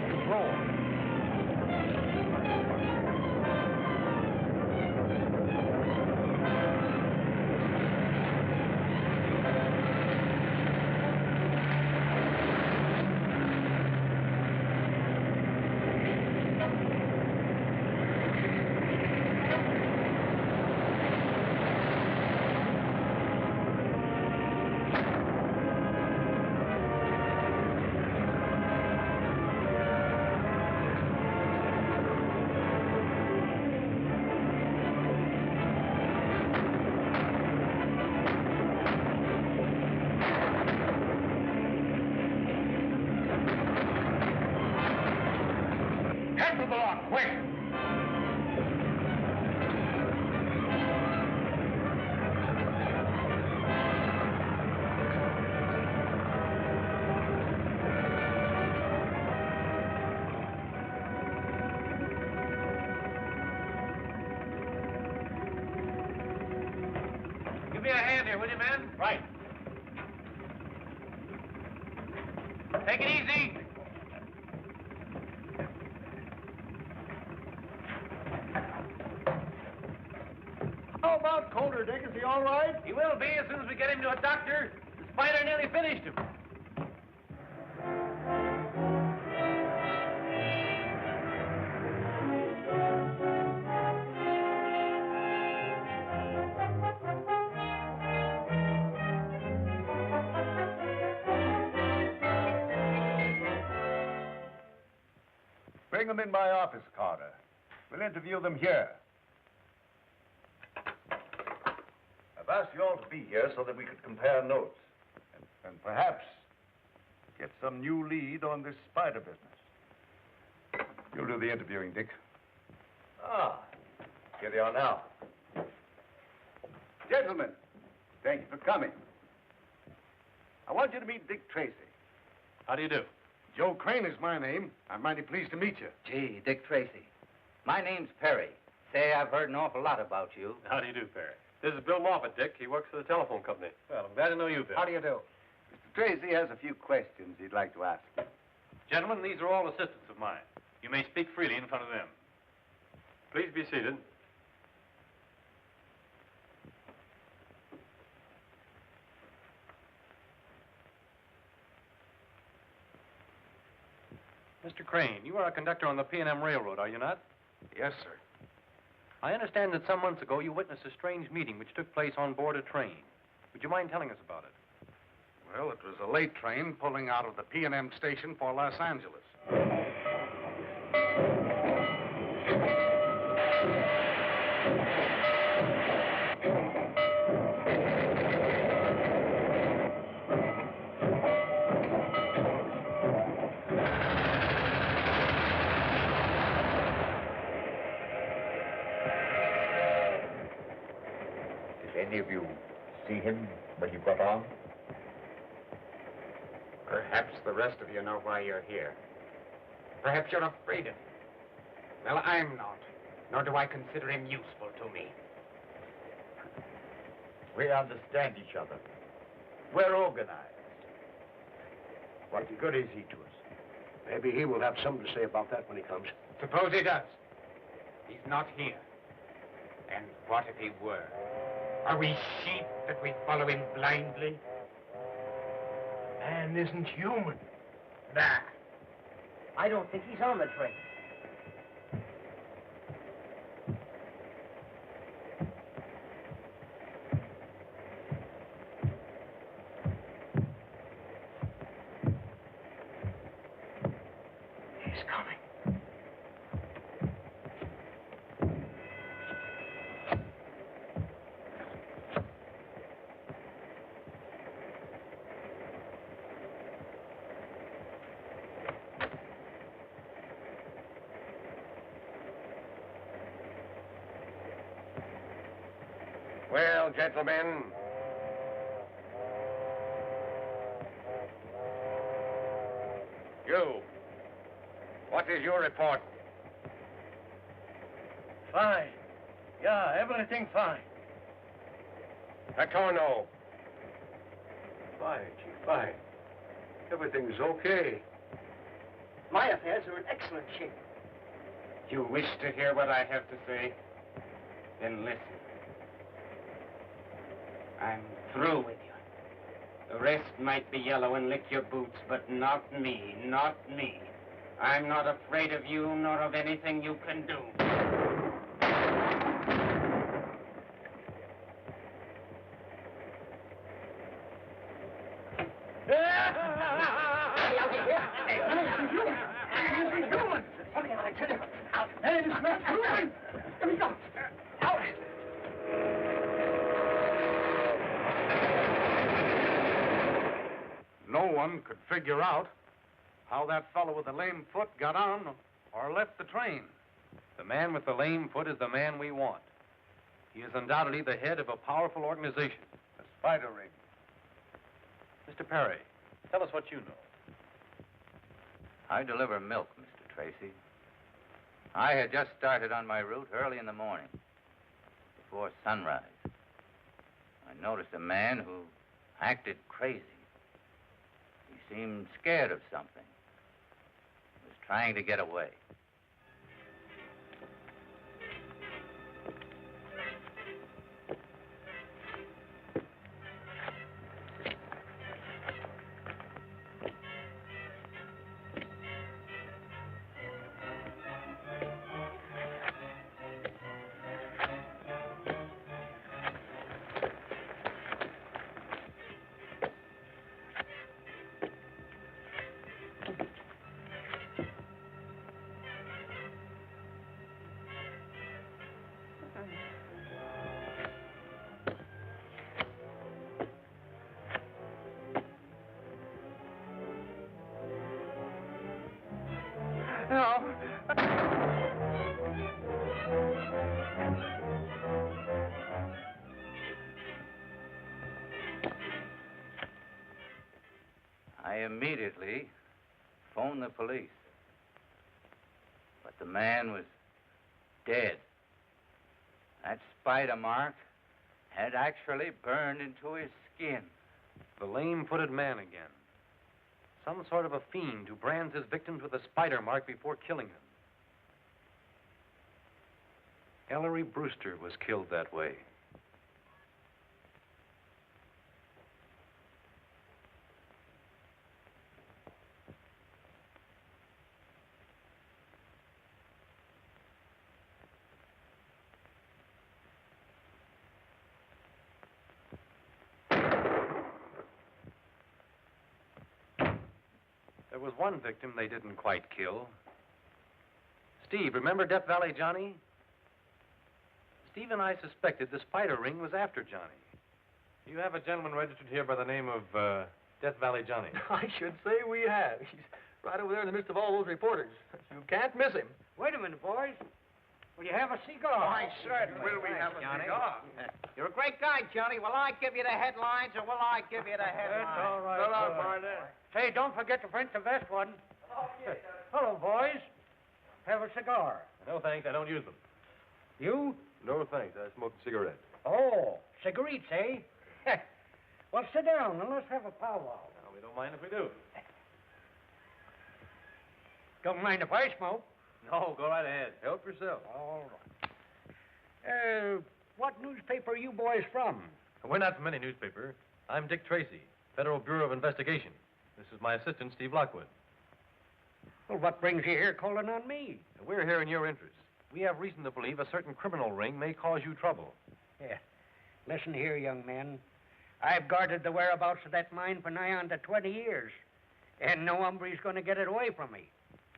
of control. Right. Take it easy. How about Colder, Dick? Is he all right? He will be as soon as we get him to a doctor. The spider nearly finished him. Bring them in my office, Carter. We'll interview them here. I've asked you all to be here so that we could compare notes. And perhaps get some new lead on this spider business. You'll do the interviewing, Dick. Ah, here they are now. Gentlemen, thank you for coming. I want you to meet Dick Tracy. How do you do? Joe Crane is my name. I'm mighty pleased to meet you. Gee, Dick Tracy. My name's Perry. Say, I've heard an awful lot about you. How do you do, Perry? This is Bill Moffat, Dick. He works for the telephone company. Well, I'm glad to know you, Bill. How do you do? Mr. Tracy has a few questions he'd like to ask you. Gentlemen, these are all assistants of mine. You may speak freely in front of them. Please be seated. Mr. Crane, you are a conductor on the P&M Railroad, are you not? Yes, sir. I understand that some months ago you witnessed a strange meeting which took place on board a train. Would you mind telling us about it? Well, it was a late train pulling out of the P&M station for Los Angeles. Any of you see him when you got on? Perhaps the rest of you know why you're here. Perhaps you're afraid of him. Well, I'm not, nor do I consider him useful to me. We understand each other. We're organized. What good is he to us? Maybe he will have something to say about that when he comes. Suppose he does. He's not here. And what if he were? Are we sheep that we follow him blindly? Man isn't human. Nah. I don't think he's on the train. He's coming. Well, gentlemen, you, what is your report? Fine. Yeah, everything fine. Patrono. Fine, Chief, fine. Everything's okay. My affairs are in excellent shape. You wish to hear what I have to say? Then listen. I'm through with you. The rest might be yellow and lick your boots, but not me, not me. I'm not afraid of you, nor of anything you can do. No one could figure out how that fellow with the lame foot got on or left the train. The man with the lame foot is the man we want. He is undoubtedly the head of a powerful organization. The spider ring. Mr. Perry, tell us what you know. I deliver milk, Mr. Tracy. I had just started on my route early in the morning, before sunrise. I noticed a man who acted crazy. He seemed scared of something. He was trying to get away. I immediately phoned the police. But the man was dead. That spider mark had actually burned into his skin. The lame-footed man again. Some sort of a fiend who brands his victims with a spider mark before killing them. Ellery Brewster was killed that way. There was one victim they didn't quite kill. Steve, remember Death Valley Johnny? Steve and I suspected the spider ring was after Johnny. You have a gentleman registered here by the name of Death Valley Johnny. I should say we have. He's right over there in the midst of all those reporters. You can't miss him. Wait a minute, boys. Will you have a cigar? Why, certainly. Will we have a cigar? You're a great guy, Johnny. Will I give you the headlines, or will I give you the headlines? That's all right. Fill out, Barnett. Say, don't forget to print the best one. Hello, boys. Have a cigar. No, thanks. I don't use them. You? No, thanks. I smoke a cigarette. Oh, cigarettes, eh? Well, sit down and let's have a powwow. No, we don't mind if we do. Don't mind if I smoke. No, go right ahead. Help yourself. All right. What newspaper are you boys from? We're not from any newspaper. I'm Dick Tracy, Federal Bureau of Investigation. This is my assistant, Steve Lockwood. Well, what brings you here calling on me? We're here in your interest. We have reason to believe a certain criminal ring may cause you trouble. Yeah. Listen here, young man. I've guarded the whereabouts of that mine for nigh on to 20 years. And no hombre's going to get it away from me.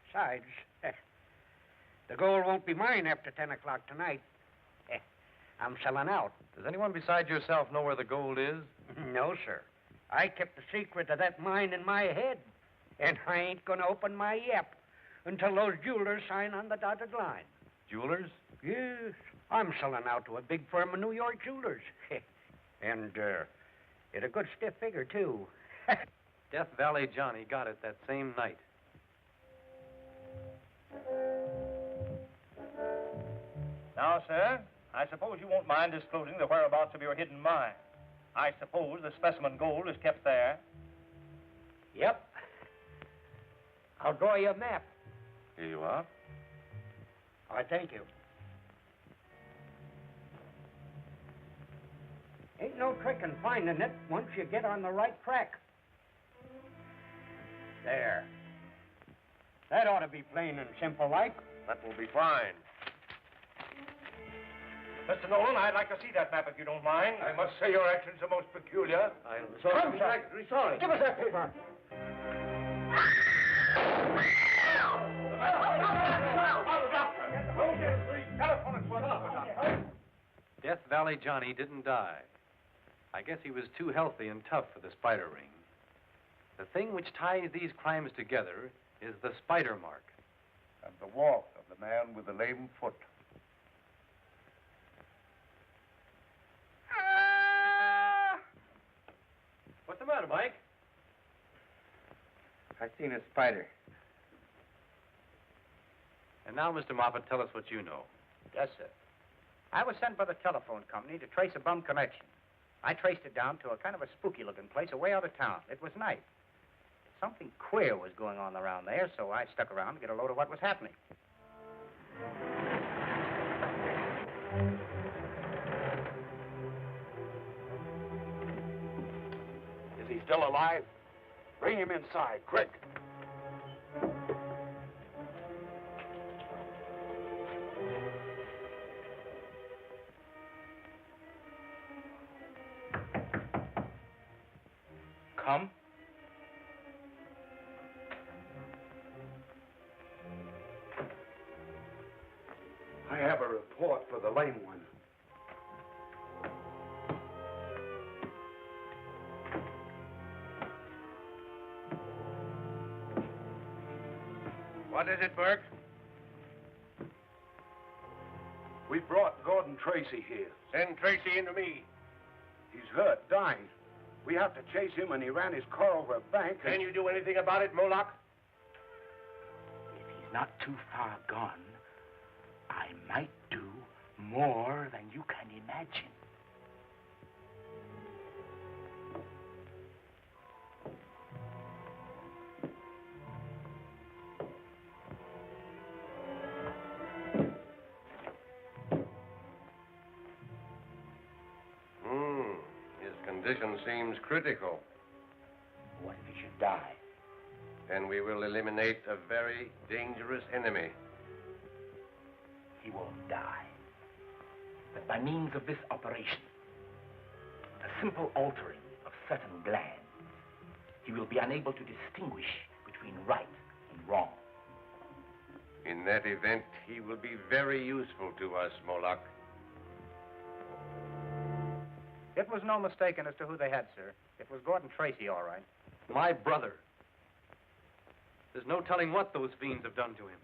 Besides, the gold won't be mine after 10 o'clock tonight. I'm selling out. Does anyone besides yourself know where the gold is? No, sir. I kept the secret of that mine in my head. And I ain't going to open my yap until those jewelers sign on the dotted line. Jewelers? Yes. I'm selling out to a big firm of New York jewelers. And, at a good stiff figure, too. Death Valley Johnny got it that same night. Now, sir, I suppose you won't mind disclosing the whereabouts of your hidden mine. I suppose the specimen gold is kept there. Yep. I'll draw you a map. Here you are. I thank you. Ain't no trick in finding it once you get on the right track. There. That ought to be plain and simple like. That will be fine. Mr. Nolan, I'd like to see that map if you don't mind. I must say your actions are most peculiar. I'm sorry. Give us that paper. Death Valley Johnny didn't die. I guess he was too healthy and tough for the spider ring. The thing which ties these crimes together is the spider mark. And the walk of the man with the lame foot. What's the matter, Mike? I seen a spider. And now, Mr. Moffat, tell us what you know. Yes, sir. I was sent by the telephone company to trace a bum connection. I traced it down to a kind of a spooky-looking place away out of town. It was night. Something queer was going on around there, so I stuck around to get a load of what was happening. Is he still alive? Bring him inside, quick. Come. I have a report for the lame one. What is it, Burke? We brought Gordon Tracy here. Send Tracy into me. He's hurt, dying. We have to chase him, and he ran his car over a bank. Can you do anything about it, Moloch? If he's not too far gone, I might do more than you can imagine. His condition seems critical. What if he should die? Then we will eliminate a very dangerous enemy. He won't die. But by means of this operation, a simple altering of certain glands, he will be unable to distinguish between right and wrong. In that event, he will be very useful to us, Moloch. It was no mistaking as to who they had, sir. It was Gordon Tracy, all right. My brother. There's no telling what those fiends have done to him.